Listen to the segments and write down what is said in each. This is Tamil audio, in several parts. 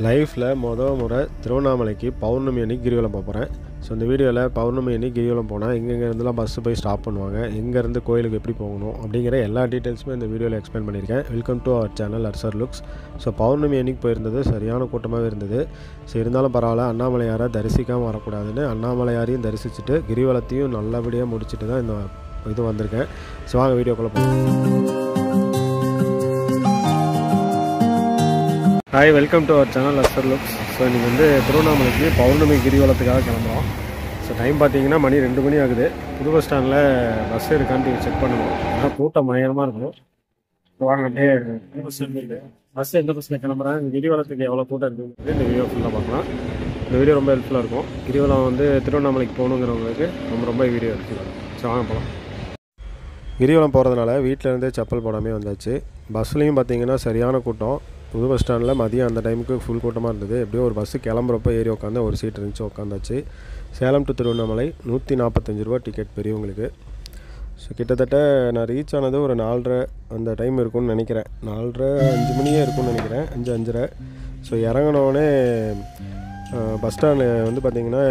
லைஃப்பில் முறை திருவண்ணாமலைக்கு பௌர்ணமி அன்னைக்கு கிரிவலம் போகிறேன். ஸோ இந்த வீடியோவில் பௌர்ணமி அன்னைக்கு கிரிவலம் போனால் எங்கெங்கேருந்துலாம் பஸ்ஸு போய் ஸ்டாப் பண்ணுவாங்க, எங்கேருந்து கோயிலுக்கு எப்படி போகணும் அப்படிங்கிற எல்லா டீட்டெயில்ஸுமே இந்த வீடியோவில் எக்ஸ்பிளைன் பண்ணியிருக்கேன். Welcome to our channel archer looks. So பௌர்ணமி அன்னைக்கு போயிருந்தது சரியான கூட்டமாகவே இருந்தது. ஸோ இருந்தாலும் பரவாயில்ல, அண்ணாமலையாரை தரிசிக்காமல் வரக்கூடாதுன்னு அண்ணாமலையாரையும் தரிசிச்சுட்டு கிரிவலத்தையும் நல்லபடியாக முடிச்சுட்டு தான் இந்த இது வந்திருக்கேன். ஸோ வாங்க வீடியோக்குள்ளே போகலாம். Hi, welcome to our channel archer looks. So இன்றைக்கி வந்து திருவண்ணாமலைக்கு பௌர்ணமி கிரிவலத்துக்காக கிளம்புறோம். ஸோ டைம் பார்த்தீங்கன்னா மணி 2 மணி ஆகுது. புது பஸ் ஸ்டாண்டில் பஸ் இருக்கான்ட்டு செக் பண்ணணும். ஆனால் கூட்டம் பயங்கரமாக இருக்கும். வாங்கிட்டே பஸ் எந்த பஸ்ஸில் கிளம்புறேன், கிரிவலத்துக்கு எவ்வளோ கூட்டம் இருக்குங்கிறது இந்த வீடியோ ஃபுல்லாக பார்க்கலாம். இந்த வீடியோ ரொம்ப ஹெல்ப்ஃபுல்லாக இருக்கும். கிரிவலம் வந்து திருவண்ணாமலைக்கு போகணுங்கிறவங்களுக்கு ரொம்ப வீடியோ ஹெல்ப்ஃபுல்லாக இருக்கும். ஸோ வாங்க போகலாம். கிரிவலம் போகிறதுனால வீட்டிலேருந்தே செப்பல் போடாமே வந்தாச்சு. பஸ்லேயும் பார்த்தீங்கன்னா சரியான கூட்டம். புது பஸ் ஸ்டாண்டில் மதியம் அந்த டைமுக்கு ஃபுல் கூட்டமாக இருந்தது. எப்படியோ ஒரு பஸ்ஸு கிளம்புறப்போ ஏறி உட்காந்து ஒரு சீட் இருந்துச்சு, உட்காந்தாச்சு. சேலம் டு திருவண்ணாமலை 145 ரூபா டிக்கெட் பெரியவங்களுக்கு. ஸோ கிட்டத்தட்ட நான் ரீச் ஆனது ஒரு 4:30 அந்த டைம் இருக்கும்னு நினைக்கிறேன். 4:30 5 மணியே இருக்கும்னு நினைக்கிறேன், 5:05. ஸோ இறங்கினோடனே பஸ் ஸ்டாண்டு வந்து பார்த்திங்கன்னா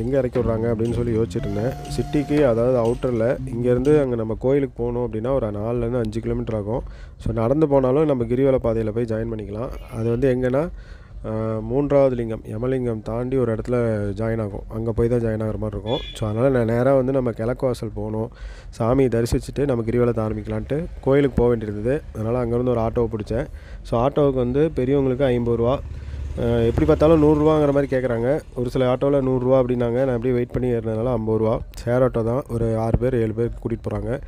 எங்கே இறக்கி விட்றாங்க அப்படின்னு சொல்லி யோசிச்சுட்டு இருந்தேன். சிட்டிக்கு, அதாவது அவுட்டரில் இங்கேருந்து அங்கே நம்ம கோயிலுக்கு போகணும் அப்படின்னா ஒரு 4லேருந்து 5 கிலோமீட்டர் ஆகும். ஸோ நடந்து போனாலும் நம்ம கிரிவல பாதையில் போய் ஜாயின் பண்ணிக்கலாம். அது வந்து எங்கன்னா 3வது லிங்கம் யமலிங்கம் தாண்டி ஒரு இடத்துல ஜாயின் ஆகும். அங்கே போய் தான் ஜாயின் ஆகிற மாதிரி இருக்கும். ஸோ அதனால் நான் நேராக வந்து நம்ம கிழக்கு வாசல் போகணும், சாமியை தரிசிச்சுட்டு நம்ம கிரிவலத்தை ஆரம்பிக்கலான்ட்டு கோயிலுக்கு போக வேண்டியிருந்தது. அதனால் அங்கேருந்து ஒரு ஆட்டோவை பிடிச்சேன். ஸோ ஆட்டோவுக்கு வந்து பெரியவங்களுக்கு 50 ரூபா, எப்படி பார்த்தாலும் 100 ரூபாங்கிற மாதிரி கேட்குறாங்க. ஒரு சில ஆட்டோவில் 100 ரூபா அப்படின்னாங்க. நான் அப்படியே வெயிட் பண்ணி ஏறினதுனால 50 ரூபா. ஷேர் ஆட்டோ தான், ஒரு 6 பேர் 7 பேர் கூட்டிகிட்டு போகிறாங்க.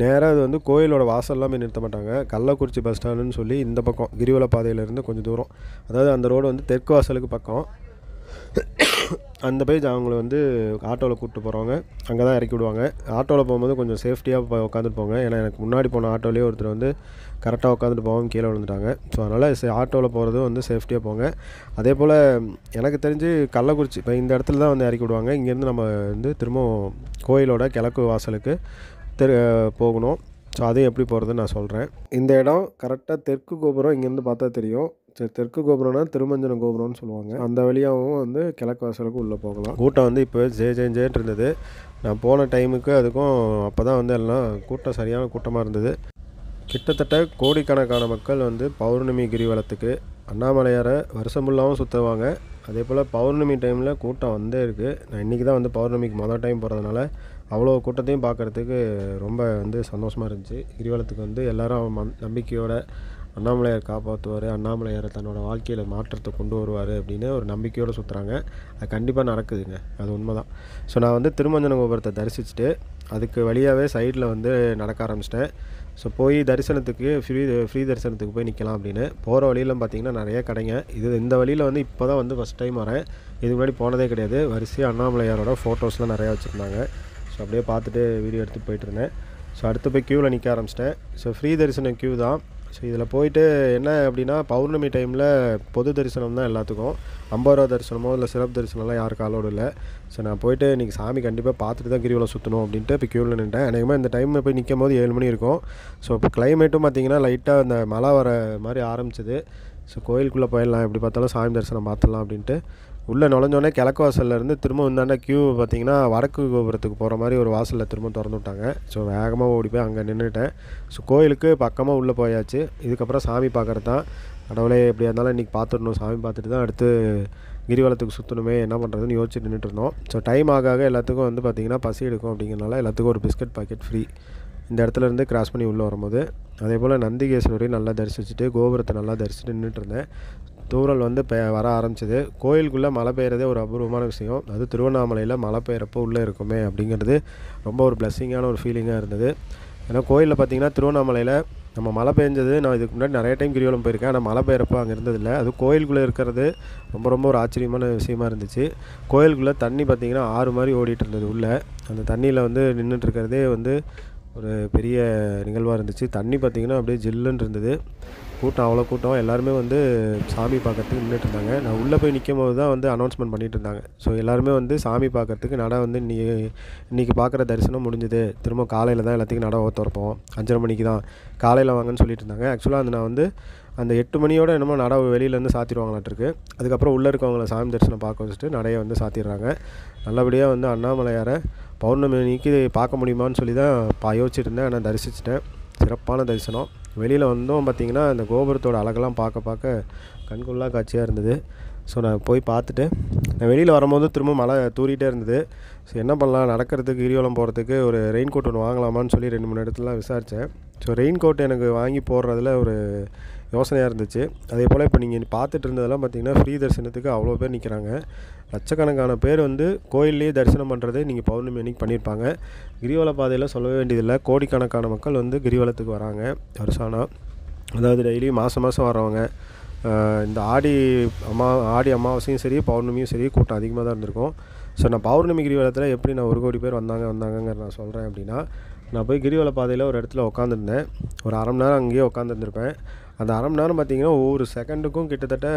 நேராக அது வந்து கோயிலோட வாசல்லாம் போய் நிறுத்த மாட்டாங்க. கள்ளக்குறிச்சி பஸ் ஸ்டாண்டுன்னு சொல்லி இந்த பக்கம் கிரிவல பாதையிலேருந்து கொஞ்சம் தூரம், அதாவது அந்த ரோடு வந்து தெற்கு வாசலுக்கு பக்கம், அந்த பேஜ் அவங்கள வந்து ஆட்டோவில் கூப்பிட்டு போகிறவங்க அங்கே தான் இறக்கி விடுவாங்க. ஆட்டோவில் போகும்போது கொஞ்சம் சேஃப்டியாக உட்காந்துட்டு போங்க. ஏன்னா எனக்கு முன்னாடி போன ஆட்டோலேயே ஒருத்தர் வந்து கரெக்டாக உட்காந்துட்டு போகாமல் கீழே விழுந்துட்டாங்க. ஸோ அதனால் ஆட்டோவில் போகிறது வந்து சேஃப்டியாக போங்க. அதே போல் எனக்கு தெரிஞ்சு கள்ளக்குறிச்சி இப்போ இந்த இடத்துல தான் வந்து இறக்கி விடுவாங்க. இங்கேருந்து நம்ம வந்து திரும்பவும் கோயிலோட கிழக்கு வாசலுக்கு போகணும். ஸோ அதையும் எப்படி போகிறதுன்னு நான் சொல்கிறேன். இந்த இடம் கரெக்டாக தெற்கு கோபுரம் இங்கேருந்து பார்த்தா தெரியும். சரி, தெற்கு கோபுரம்னா திருமஞ்சன கோபுரம்னு சொல்லுவாங்க. அந்த வழியாகவும் வந்து கிழக்கு வாசலுக்கு உள்ளே போகலாம். கூட்டம் வந்து இப்போ ஜேன்னு இருந்தது. நான் போன டைமுக்கு அதுக்கும் அப்போ தான் வந்து எல்லாம் கூட்டம் சரியான கூட்டமாக இருந்தது. கிட்டத்தட்ட கோடிக்கணக்கான மக்கள் வந்து பௌர்ணமி கிரிவலத்துக்கு அண்ணாமலையாரை வருஷம் ஃபுல்லாகவும் சுற்றுவாங்க. அதே போல் பௌர்ணமி டைமில் கூட்டம் வந்தே இருக்குது. நான் இன்றைக்கி தான் வந்து பௌர்ணமிக்கு மொதல் டைம் போகிறதுனால அவ்வளோ கூட்டத்தையும் பார்க்குறதுக்கு ரொம்ப வந்து சந்தோஷமாக இருந்துச்சு. கிரிவலத்துக்கு வந்து எல்லோரும் நம்பிக்கையோட அண்ணாமலையார் காப்பாற்றுவார், அண்ணாமலையாரை தன்னோட வாழ்க்கையில் மாற்றத்தை கொண்டு வருவார் அப்படின்னு ஒரு நம்பிக்கையோடு சுற்றுறாங்க. அது கண்டிப்பாக நடக்குதுங்க, அது உண்மை தான். ஸோ நான் வந்து திருமஞ்சன கோபுரத்தை தரிசிச்சுட்டு அதுக்கு வழியாகவே சைடில் வந்து நடக்க ஆரம்பிச்சிட்டேன். ஸோ போய் தரிசனத்துக்கு ஃப்ரீ தரிசனத்துக்கு போய் நிற்கலாம் அப்படின்னு போகிற வழியில் பார்த்திங்கன்னா நிறைய கடைங்க. இந்த வழியில் வந்து இப்போ தான் வந்து ஃபஸ்ட் டைம் வரேன். இதுக்கு முன்னாடி போனதே கிடையாது. வரிசையாக அண்ணாமலையாரோட ஃபோட்டோஸ்லாம் நிறையா வச்சுருந்தாங்க. ஸோ அப்படியே பார்த்துட்டு வீடியோ எடுத்துகிட்டு போயிட்டு இருந்தேன். ஸோ அடுத்து போய் க்யூவில் நிற்க ஆரம்பிச்சிட்டேன். ஸோ ஃப்ரீ தரிசனம் க்யூ தான். ஸோ இதில் போயிட்டு என்ன அப்படின்னா, பௌர்ணமி டைமில் பொது தரிசனம் தான் எல்லாத்துக்கும். 50 ரூபா தரிசனமோ இல்லை சிறப்பு தரிசனம்லாம் யாருக்கும் அலோடு இல்லை. ஸோ நான் போயிட்டு இன்றைக்கி சாமி கண்டிப்பாக பார்த்துட்டு தான் கிரிவலம் சுற்றணும் அப்படின்ட்டு இப்போ க்யூவில் நின்றேன். அநேகமாக இந்த டைமில் போய் நிற்கும் போது 7 மணி இருக்கும். ஸோ இப்போ கிளைமேட்டும் பார்த்திங்கன்னா லைட்டாக அந்த மழை வர மாதிரி ஆரம்பிச்சிது. ஸோ கோயிலுக்குள்ளே போயிடலாம், எப்படி பார்த்தாலும் சாமி தரிசனம் பார்த்துடலாம் அப்படின்ட்டு உள்ளே நுழைஞ்சோடனே கிழக்கு வாசல்லேருந்து திரும்ப இந்தாண்ட க்யூ பார்த்திங்கன்னா வடக்கு கோபுரத்துக்கு போகிற மாதிரி ஒரு வாசலில் திரும்ப திறந்து விட்டாங்க. ஸோ வேகமாக ஓடி போய் அங்கே நின்றுட்டேன். ஸோ கோயிலுக்கு பக்கமாக உள்ளே போயாச்சு. இதுக்கப்புறம் சாமி பார்க்குறது தான். கடவுளே எப்படியா இருந்தாலும் இன்றைக்கி பார்த்துடணும், சாமி பார்த்துட்டு தான் அடுத்து கிரிவலத்துக்கு சுற்றணுமே, என்ன பண்ணுறதுன்னு யோசிச்சுட்டு நின்றுட்டு இருந்தோம். ஸோ டைம் ஆக எல்லாத்துக்கும் வந்து பார்த்திங்கன்னா பசி எடுக்கும். அப்படிங்கிறனால எல்லாத்துக்கும் ஒரு பிஸ்கட் பாக்கெட் ஃப்ரீ இந்த இடத்துலேருந்து கிராஸ் பண்ணி உள்ளே வரும்போது. அதே போல் நந்திகேஸ்வரையும் நல்லா தரிசிச்சுட்டு கோபுரத்தை நல்லா தரிசிச்சுட்டு நின்றுட்டு இருந்தேன். தூறல் வந்து வர ஆரம்பிச்சிது. கோயிலுக்குள்ளே மழை பெய்கிறதே ஒரு அபூர்வமான விஷயம். அது திருவண்ணாமலையில் மழை பெய்கிறப்போ உள்ளே இருக்குமே அப்படிங்கிறது ரொம்ப ஒரு பிளஸ்ஸிங்கான ஒரு ஃபீலிங்காக இருந்தது. ஏன்னா கோயிலில் பார்த்திங்கன்னா திருவண்ணாமலையில் நம்ம மழை பெஞ்சது, நான் இதுக்கு முன்னாடி நிறைய டைம் கிரிவலம் போயிருக்கேன். ஆனால் மழை பெய்கிறப்போ அங்கே இருந்ததில்லை. அது கோயிலுக்குள்ளே இருக்கிறது ரொம்ப ஒரு ஆச்சரியமான விஷயமா இருந்துச்சு. கோயிலுக்குள்ளே தண்ணி பார்த்திங்கன்னா ஆறு மாதிரி ஓடிட்டு இருந்தது. உள்ளே அந்த தண்ணியில் வந்து நின்றுட்டு இருக்கிறதே வந்து ஒரு பெரிய நிகழ்வாக இருந்துச்சு. தண்ணி பார்த்திங்கன்னா அப்படியே ஜில்லுன்னு இருந்தது. கூட்டம் அவ்வளோ கூட்டம். எல்லாருமே வந்து சாமி பார்க்குறதுக்கு நின்றுட்டு இருந்தாங்க. நான் உள்ளே போய் நிற்கும் போது தான் வந்து அனௌன்ஸ்மெண்ட் பண்ணிகிட்டு இருந்தாங்க. ஸோ எல்லாருமே வந்து சாமி பார்க்குறதுக்கு நடை வந்து இன்றைக்கி பார்க்குற தரிசனம் முடிஞ்சுது, திரும்ப காலையில் தான் எல்லாத்துக்கும் நடை திறப்போம், 5:30 மணிக்கு தான், காலையில் வாங்கன்னு சொல்லிட்டு இருந்தாங்க. ஆக்சுவலாக அது நான் வந்து அந்த 8 மணியோட என்னமோ நடை வெளியிலேருந்து சாத்திடுவாங்களாட்டிருக்கு. அதுக்கப்புறம் உள்ளே இருக்கவங்கள சாமி தரிசனம் பார்க்க வச்சுட்டு நடையை வந்து சாத்திடுறாங்க. நல்லபடியாக வந்து அண்ணாமலையாரை பௌர்ணமி அன்னைக்கு பார்க்க முடியுமான்னு சொல்லி தான் யோசிச்சுட்டு இருந்தேன். ஆனால் தரிசிச்சிட்டேன். சிறப்பான தரிசனம். வெளியில் வந்தோம் பார்த்திங்கன்னா அந்த கோபுரத்தோட அழகெல்லாம் பார்க்க கண்கொள்ளா காட்சியாக இருந்தது. ஸோ நான் போய் பார்த்துட்டு நான் வெளியில் வரும்போது திரும்ப மழை தூறிகிட்டே இருந்தது. ஸோ என்ன பண்ணலாம், நடக்கிறதுக்கு கிரிவலம் போகிறதுக்கு ஒரு ரெயின் கோட் ஒன்று வாங்கலாமான்னு சொல்லி 2-3 இடத்துலலாம் விசாரித்தேன். ஸோ ரெயின் கோட் எனக்கு வாங்கி போடுறதுல ஒரு யோசனையாக இருந்துச்சு. அதே போல் இப்போ நீங்கள் பார்த்துட்டு இருந்ததெல்லாம் பார்த்திங்கன்னா ஃப்ரீ தரிசனத்துக்கு அவ்வளோ பேர் நிற்கிறாங்க. லட்சக்கணக்கான பேர் வந்து கோயிலே தரிசனம் பண்ணுறது நீங்கள் பௌர்ணமி அன்றைக்கி பண்ணியிருப்பாங்க. கிரிவல பாதையில் சொல்லவே வேண்டியதில்லை, கோடிக்கணக்கான மக்கள் வந்து கிரிவலத்துக்கு வராங்க வருஷானா. அதாவது டெய்லி மாதம் வரவங்க. இந்த ஆடி அமாவாசையும் சரி பௌர்ணமியும் சரி கூட்டம் அதிகமாக தான் இருந்திருக்கும். ஸோ நான் பௌர்ணமி கிரிவலத்தில் எப்படி நான் 1 கோடி பேர் வந்தாங்கங்கிற நான் சொல்கிறேன் அப்படின்னா, நான் போய் கிரிவல பாதையில் ஒரு இடத்துல உட்காந்துருந்தேன். ஒரு அரை மணி நேரம் அங்கேயே உட்காந்துருந்துருப்பேன். அந்த அரை மணி நேரம் பார்த்திங்கன்னா ஒவ்வொரு செகண்டுக்கும் கிட்டத்தட்ட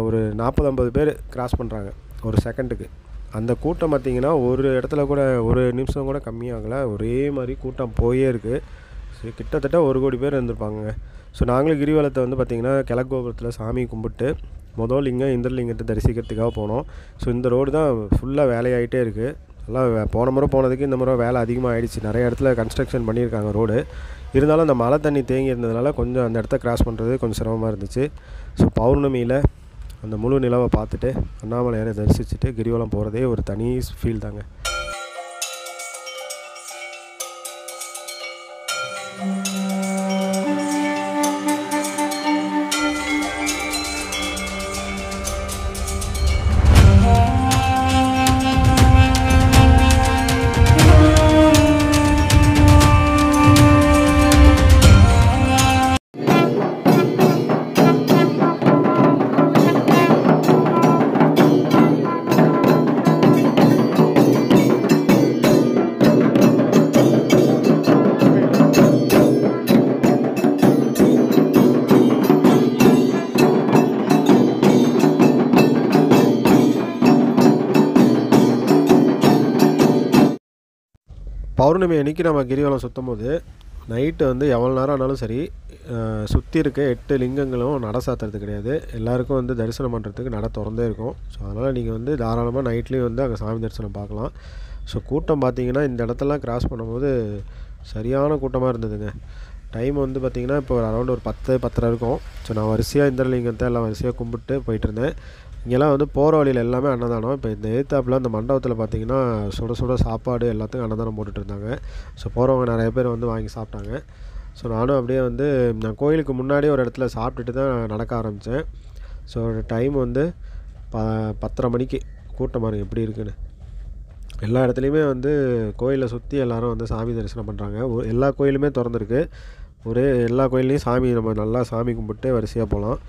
ஒரு 40-50 பேர் கிராஸ் பண்ணுறாங்க ஒரு செகண்டுக்கு. அந்த கூட்டம் பார்த்திங்கன்னா ஒரு இடத்துல கூட ஒரு நிமிஷம் கூட கம்மியாகலை. ஒரே மாதிரி கூட்டம் போயே இருக்குது. ஸோ கிட்டத்தட்ட 1 கோடி பேர் இருந்திருப்பாங்க. ஸோ நாங்களும் கிரிவலத்தை வந்து பார்த்திங்கன்னா கிழக்கு கோபுரத்தில் சாமி கும்பிட்டு முதல் லிங்கம் இந்திரலிங்கத்தை தரிசிக்கிறதுக்காக போனோம். ஸோ இந்த ரோடு தான் ஃபுல்லாக வேலையாகிட்டே இருக்குது. நல்லா போன முறை போனதுக்கு இந்த முறை வேலை அதிகமாக ஆகிடுச்சு. நிறைய இடத்துல கன்ஸ்ட்ரக்ஷன் பண்ணியிருக்காங்க ரோடு. இருந்தாலும் அந்த மழை தண்ணி தேங்கி இருந்ததுனால கொஞ்சம் அந்த இடத்த கிராஸ் பண்ணுறது கொஞ்சம் சிரமமாக இருந்துச்சு. ஸோ பௌர்ணமியில் அந்த முழு நிலவை பார்த்துட்டு அண்ணாமலையாரை தரிசிச்சுட்டு கிரிவலம் போகிறதே ஒரு தனி ஃபீல் தாங்க. பௌர்ணமி அன்றைக்கி நம்ம கிரிவலம் சுற்றும் போது நைட்டு வந்து எவ்வளோ நேரம் ஆனாலும் சரி சுற்றி இருக்க 8 லிங்கங்களும் நடை சாத்துறது கிடையாது. எல்லாேருக்கும் வந்து தரிசனம் பண்ணுறதுக்கு நடை திறந்தே இருக்கும். ஸோ அதனால் நீங்கள் வந்து தாராளமாக நைட்லேயும் வந்து அங்கே சாமி தரிசனம் பார்க்கலாம். ஸோ கூட்டம் பார்த்திங்கன்னா இந்த இடத்தெல்லாம் கிராஸ் பண்ணும்போது சரியான கூட்டமாக இருந்ததுங்க. டைம் வந்து பார்த்திங்கன்னா இப்போ அரௌண்ட் ஒரு 10-10:30 இருக்கும். ஸோ நான் வரிசையாக இந்திரலிங்கத்தை எல்லாம் வரிசையாக கும்பிட்டு போயிட்டுருந்தேன். இங்கெல்லாம் வந்து போகிற வழியில் எல்லாமே அன்னதானம். இப்போ இந்த எதிர்த்தாப்பில் அந்த மண்டபத்தில் பார்த்திங்கன்னா சுட சாப்பாடு எல்லாத்துக்கும் அன்னதானம் போட்டுட்டு இருந்தாங்க. ஸோ போகிறவங்க நிறைய பேர் வந்து வாங்கி சாப்பிட்டாங்க. ஸோ நானும் அப்படியே வந்து நான் கோயிலுக்கு முன்னாடியே ஒரு இடத்துல சாப்பிட்டுட்டு தான் நடக்க ஆரம்பித்தேன். ஸோ டைம் வந்து 10:30 மணிக்கு கூட்டம் பாருங்க எப்படி இருக்குன்னு. எல்லா இடத்துலையுமே வந்து கோயிலை சுற்றி எல்லோரும் வந்து சாமி தரிசனம் பண்ணுறாங்க. எல்லா கோயிலுமே திறந்துருக்கு. எல்லா கோயில்லையும் சாமி நம்ம நல்லா சாமி கும்பிட்டு வரிசையாக போகலாம்.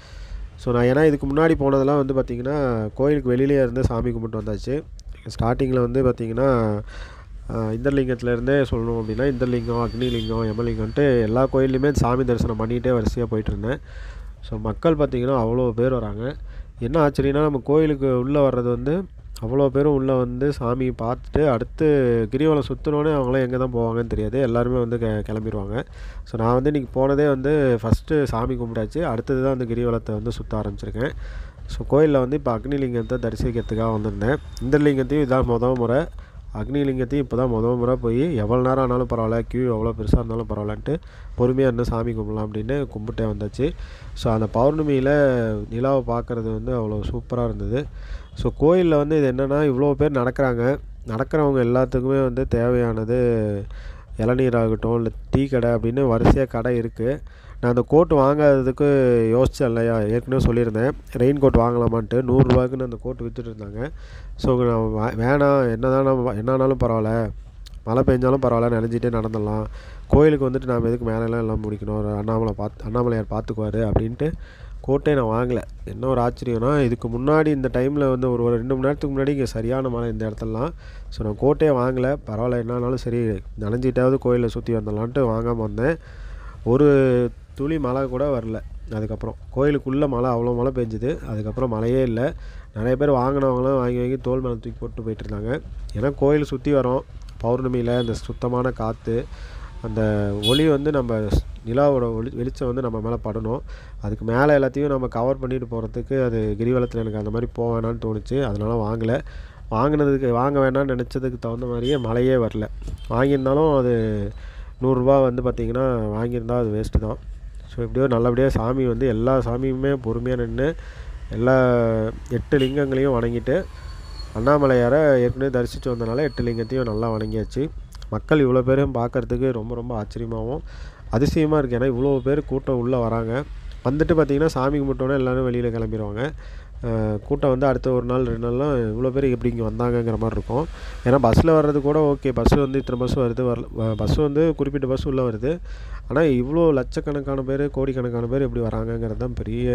ஸோ நான் ஏன்னா இதுக்கு முன்னாடி போனதெல்லாம் வந்து பார்த்திங்கன்னா கோயிலுக்கு வெளியிலே இருந்து சாமி கும்பிட்டு வந்தாச்சு. ஸ்டார்டிங்கில் வந்து பார்த்திங்கன்னா இந்திரலிங்கத்துலேருந்தே சொல்லணும் அப்படின்னா இந்திரலிங்கம், அக்னிலிங்கம், யமலிங்கம்ன்ட்டு எல்லா கோயில்லையுமே சாமி தரிசனம் பண்ணிகிட்டே வரிசையாக போயிட்டுருந்தேன். ஸோ மக்கள் பார்த்திங்கன்னா அவ்வளோ பேர் வராங்க. என்ன ஆச்சரியன்னா நம்ம கோயிலுக்கு உள்ளே வர்றது வந்து அவ்வளோ பேரும் உள்ளே வந்து சாமி பார்த்துட்டு அடுத்து கிரிவலம் சுற்றினோன்னே அவங்களாம் எங்கே தான் போவாங்கன்னு தெரியாது. எல்லாருமே வந்து கிளம்பிடுவாங்க. ஸோ நான் வந்து இன்றைக்கி போனதே வந்து ஃபஸ்ட்டு சாமி கும்பிட்டாச்சு. அடுத்தது தான் வந்து கிரிவலத்தை வந்து சுற்ற ஆரம்பிச்சிருக்கேன். ஸோ கோயிலில் வந்து இப்போ அக்னிலிங்கத்தை தரிசிக்கிறதுக்காக வந்திருந்தேன். இந்திரலிங்கத்தையும் இதான் முறை, அக்னிலிங்கத்தையும் இப்போ தான் முறை போய் எவ்வளோ நேரம் ஆனாலும் பரவாயில்ல, கியூ எவ்வளோ பெருசாக இருந்தாலும் பரவாயில்லன்ட்டு பொறுமையாக இருந்து சாமி கும்பிடலாம் அப்படின்னு கும்பிட்டே வந்தாச்சு. ஸோ அந்த பௌர்ணமியில் நிலாவை பார்க்குறது வந்து அவ்வளோ சூப்பராக இருந்தது. ஸோ கோயிலில் வந்து இது என்னென்னா இவ்வளோ பேர் நடக்கிறவங்க எல்லாத்துக்குமே வந்து தேவையானது இளநீர் ஆகட்டும் இல்லை டீ கடை அப்படின்னு வரிசையாக கடை இருக்குது. நான் அந்த கோட் வாங்காததுக்கு யோசித்தேன் இல்லையா, ஏற்கனவே சொல்லியிருந்தேன் ரெயின் கோட் வாங்கலாமான்ட்டு. 100 ரூபாய்க்குன்னு அந்த கோட் விற்றுட்டு இருந்தாங்க. ஸோ நான் வேணாம், என்னானாலும் பரவாயில்ல, மழை பெஞ்சாலும் பரவாயில்ல, நனைஞ்சிட்டே நடந்துடலாம், கோயிலுக்கு வந்துட்டு நாம் எதுக்கு மேலெல்லாம் முடிக்கணும், அண்ணாமலையார் பார்த்துக்குவார் அப்படின்ட்டு கோட்டே நான் வாங்கலை. என்ன ஒரு ஆச்சரியம்னா இதுக்கு முன்னாடி இந்த டைமில் வந்து ஒரு 2 மணி நேரத்துக்கு முன்னாடி இங்கே சரியான மழை இந்த இடத்துலலாம். ஸோ நான் கோட்டே வாங்கலை, பரவாயில்ல என்னானாலும் சரி நனைஞ்சிட்டாவது கோயிலில் சுற்றி வந்துடலான்ட்டு வாங்காமல் வந்தேன். ஒரு துளி மழை கூட வரல. அதுக்கப்புறம் கோயிலுக்குள்ளே அவ்வளோ மழை பெஞ்சுது. அதுக்கப்புறம் மழையே இல்லை. நிறைய பேர் வாங்கினவங்களும் வாங்கி தோல் மேலே தூக்கி போட்டு போயிட்டுருந்தாங்க. ஏன்னா கோயில் சுற்றி வரோம் பௌர்ணமியில் அந்த சுத்தமான காற்று, அந்த ஒளி வந்து நம்ம நிலாவோட வெளிச்சம் வந்து நம்ம மேலே படணும். அதுக்கு மேலே எல்லாத்தையும் நம்ம கவர் பண்ணிட்டு போகிறதுக்கு அது கிரிவலத்தில் எனக்கு அந்த மாதிரி போக வேணான்னு தோணுச்சு. அதனால வாங்கலை. வாங்க வேணாம்னு நினச்சதுக்கு தகுந்த மாதிரியே மழையே வரல. வாங்கியிருந்தாலும் அது நூறுரூவா வந்து பார்த்திங்கன்னா வாங்கியிருந்தால் அது வேஸ்ட்டு தான். ஸோ எப்படியோ நல்லபடியாக சாமி வந்து எல்லா சாமியுமே பொறுமையாக நின்று எல்லா 8 லிங்கங்களையும் வணங்கிட்டு, அண்ணாமலையாரை ஏற்கனவே தரிசித்து வந்தனால 8 லிங்கத்தையும் நல்லா வணங்கியாச்சு. மக்கள் இவ்வளோ பேரும் பார்க்குறதுக்கு ரொம்ப ரொம்ப ஆச்சரியமாகவும் அதிசயமாக இருக்குது. ஏன்னா இவ்வளோ பேர் கூட்டம் உள்ளே வராங்க. வந்துட்டு பார்த்திங்கன்னா சாமி கும்பிட்டோன்னே எல்லோரும் வெளியில் கிளம்பிடுவாங்க. கூட்டம் வந்து அடுத்த ஒரு நாள் 2 நாள்லாம் இவ்வளோ பேர் எப்படி இங்கே வந்தாங்கங்கிற மாதிரி இருக்கும். ஏன்னா பஸ்ஸில் வர்றது கூட ஓகே, பஸ்ஸு வந்து இத்தனை பஸ் வருது பஸ்ஸு வந்து குறிப்பிட்ட பஸ் உள்ளே வருது. ஆனால் இவ்வளோ லட்சக்கணக்கான பேர் கோடிக்கணக்கான பேர் எப்படி வராங்கங்கிறது தான் பெரிய.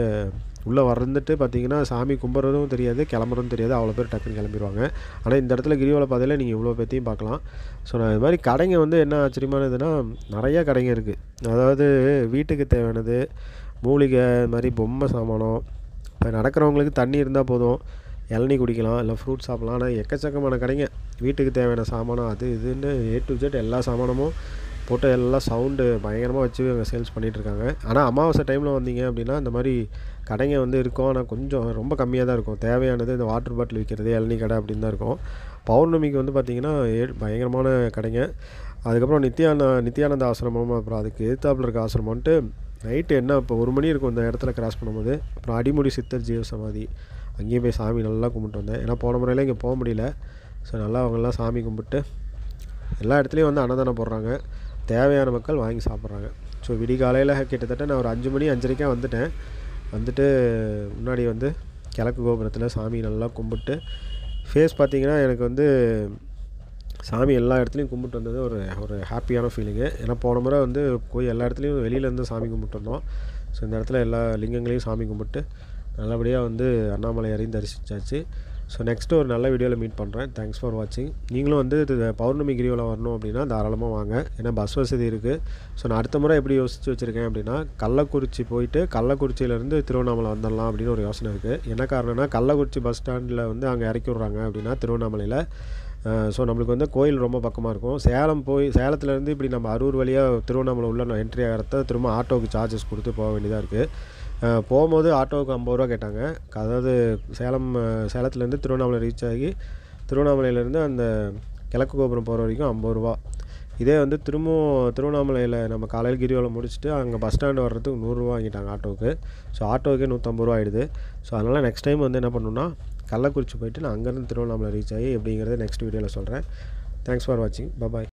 உள்ளே வந்துட்டு பார்த்திங்கன்னா சாமி கும்பிட்றதும் தெரியாது, கிளம்புறதும் தெரியாது, அவ்வளோ பேர் டக்குன்னு கிளம்பிடுவாங்க. ஆனால் இந்த இடத்துல கிரிவல பாதையில் நீங்கள் இவ்வளோ பேர்த்தையும் பார்க்கலாம். ஸோ நான் இது மாதிரி கடைங்க வந்து என்ன ஆச்சரியமானதுன்னா நிறையா கடைங்க இருக்குது. அதாவது வீட்டுக்கு தேவையானது, மூலிகை, இது மாதிரி பொம்மை சாமானம். இப்போ நடக்கிறவங்களுக்கு தண்ணி இருந்தால் போதும், இளநீ குடிக்கலாம், இல்லை ஃப்ரூட் சாப்பிட்லாம். ஆனால் எக்கச்சக்கமான கடைங்க வீட்டுக்கு தேவையான சாமானம் அது இதுன்னு A to Z எல்லா சாமானமும் போட்டு எல்லாம் சவுண்டு பயங்கரமாக வச்சு அங்கே சேல்ஸ் பண்ணிகிட்ருக்காங்க. ஆனால் அமாவாசை டைமில் வந்தீங்க அப்படின்னா இந்த மாதிரி கடைங்க வந்து இருக்கும். ஆனால் கொஞ்சம் ரொம்ப கம்மியாக தான் இருக்கும். தேவையானது இந்த வாட்டர் பாட்டில் விற்கிறது, இளநீ கடை அப்படின்னு தான் இருக்கும். பௌர்ணமிக்கு வந்து பார்த்திங்கன்னா பயங்கரமான கடைங்க. அதுக்கப்புறம் நித்யானந்த ஆசிரமம், அப்புறம் அதுக்கு எதிர்த்தாப்பில் இருக்க ஆசிரமம்ன்ட்டு நைட்டு என்ன இப்போ 1 மணி இருக்கும் இந்த இடத்துல கிராஸ் பண்ணும்போது. அப்புறம் அடிமுடி சித்தர் ஜீவ சமாதி, அங்கேயும் போய் சாமி நல்லா கும்பிட்டு வந்தேன். ஏன்னா போன முறையில் இங்கே போக முடியல. ஸோ நல்லா அவங்கெல்லாம் சாமி கும்பிட்டு எல்லா இடத்துலையும் வந்து அன்னதானம் போடுறாங்க. தேவையான மக்கள் வாங்கி சாப்பிட்றாங்க. ஸோ விடிகாலையில் கிட்டத்தட்ட நான் ஒரு 5 மணி 5:30 வந்துட்டேன். வந்துட்டு முன்னாடி வந்து கிழக்கு கோபுரத்தில் சாமி நல்லா கும்பிட்டு ஃபேஸ் பார்த்திங்கன்னா எனக்கு வந்து சாமி எல்லா இடத்துலையும் கும்பிட்டு வந்தது ஒரு ஹாப்பியான ஃபீலிங்கு. ஏன்னா போன முறை வந்து போய் எல்லா இடத்துலையும் வெளியிலேருந்து சாமி கும்பிட்டு வந்தோம். ஸோ இந்த இடத்துல எல்லா லிங்கங்களையும் சாமி கும்பிட்டு நல்லபடியாக வந்து அண்ணாமலையாரையும் தரிசித்தாச்சு. ஸோ நெக்ஸ்ட்டு ஒரு நல்ல வீடியோவில் மீட் பண்ணுறேன். தேங்க்ஸ் ஃபார் வாட்சிங். நீங்களும் வந்து பௌர்ணமி கிரிவலம் வரணும் அப்படின்னா தாராளமாக வாங்க. ஏன்னா பஸ் வசதி இருக்குது. ஸோ நான் அடுத்த முறை எப்படி யோசித்து வச்சுருக்கேன் அப்படின்னா, கள்ளக்குறிச்சி போயிட்டு கள்ளக்குறிச்சியிலேருந்து திருவண்ணாமலை வந்துடலாம் அப்படின்னு ஒரு யோசனை இருக்குது. என்ன காரணம்னா, கள்ளக்குறிச்சி பஸ் ஸ்டாண்டில் வந்து அங்கே இறக்கி விட்றாங்க அப்படின்னா திருவண்ணாமலையில். ஸோ நம்மளுக்கு வந்து கோயில் ரொம்ப பக்கமாக இருக்கும். சேலத்துலேருந்து இப்படி நம்ம அரூர் வழியாக திருவண்ணாமலை உள்ள என்ட்ரி ஆகிறத திரும்ப ஆட்டோவுக்கு சார்ஜஸ் கொடுத்து போக வேண்டியதாக இருக்குது. போகும்போது ஆட்டோவுக்கு 50 ரூபா கேட்டாங்க. அதாவது சேலத்துலேருந்து திருவண்ணாமலை ரீச் ஆகி திருவண்ணாமலையிலேருந்து அந்த கிழக்கு கோபுரம் போகிற வரைக்கும் 50 ரூபா. இதே வந்து திருவண்ணாமலையில் நம்ம காலையில் கிரிவலம் முடிச்சுட்டு அங்கே பஸ் ஸ்டாண்டு வர்றதுக்கு 100 ரூபா வாங்கிட்டாங்க ஆட்டோவுக்கு. ஸோ ஆட்டோவுக்கே 150 ரூபா ஆகிடுது. ஸோ அதனால் நெக்ஸ்ட் டைம் வந்து என்ன பண்ணணுன்னா, கள்ளக்குறிச்சி போயிட்டு நான் அங்கேருந்து திருவண்ணாமலை ரீச் ஆகி எப்படிங்கிறத நெக்ஸ்ட் வீடியோவில் சொல்கிறேன். தேங்க்ஸ் ஃபார் வாட்சிங். பாய்.